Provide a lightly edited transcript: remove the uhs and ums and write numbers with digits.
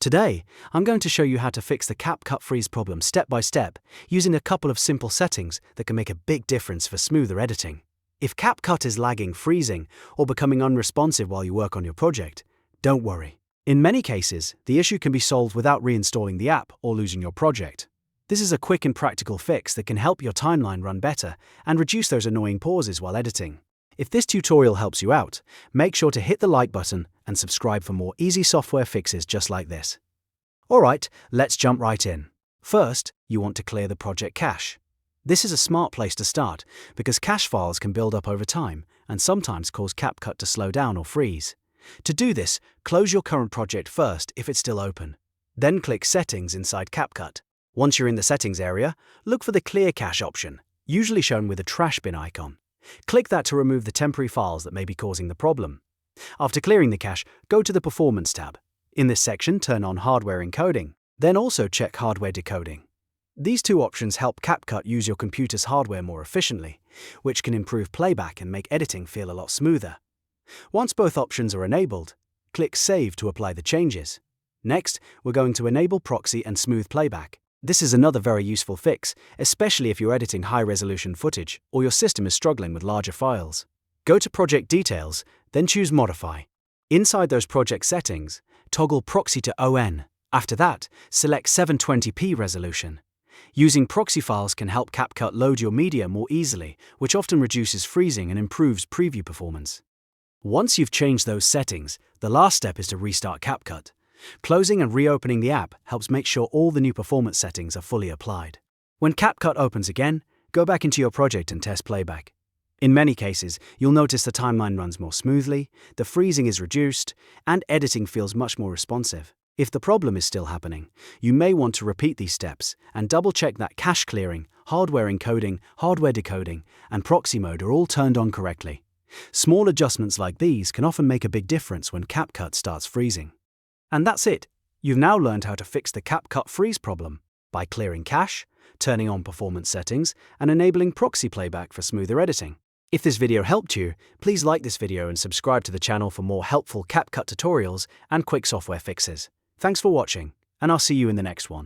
Today, I'm going to show you how to fix the CapCut freeze problem step by step, using a couple of simple settings that can make a big difference for smoother editing. If CapCut is lagging, freezing, or becoming unresponsive while you work on your project, don't worry. In many cases, the issue can be solved without reinstalling the app or losing your project. This is a quick and practical fix that can help your timeline run better and reduce those annoying pauses while editing. If this tutorial helps you out, make sure to hit the like button and subscribe for more easy software fixes just like this. Alright, let's jump right in. First, you want to clear the project cache. This is a smart place to start because cache files can build up over time and sometimes cause CapCut to slow down or freeze. To do this, close your current project first if it's still open. Then click Settings inside CapCut. Once you're in the Settings area, look for the Clear Cache option, usually shown with a trash bin icon. Click that to remove the temporary files that may be causing the problem. After clearing the cache, go to the Performance tab. In this section, turn on Hardware Encoding, then also check Hardware Decoding. These two options help CapCut use your computer's hardware more efficiently, which can improve playback and make editing feel a lot smoother. Once both options are enabled, click Save to apply the changes. Next, we're going to enable Proxy and Smooth Playback. This is another very useful fix, especially if you're editing high-resolution footage or your system is struggling with larger files. Go to Project Details, then choose Modify. Inside those project settings, toggle Proxy to ON. After that, select 720p resolution. Using proxy files can help CapCut load your media more easily, which often reduces freezing and improves preview performance. Once you've changed those settings, the last step is to restart CapCut. Closing and reopening the app helps make sure all the new performance settings are fully applied. When CapCut opens again, go back into your project and test playback. In many cases, you'll notice the timeline runs more smoothly, the freezing is reduced, and editing feels much more responsive. If the problem is still happening, you may want to repeat these steps and double-check that cache clearing, hardware encoding, hardware decoding, and proxy mode are all turned on correctly. Small adjustments like these can often make a big difference when CapCut starts freezing. And that's it. You've now learned how to fix the CapCut freeze problem by clearing cache, turning on performance settings, and enabling proxy playback for smoother editing. If this video helped you, please like this video and subscribe to the channel for more helpful CapCut tutorials and quick software fixes. Thanks for watching, and I'll see you in the next one.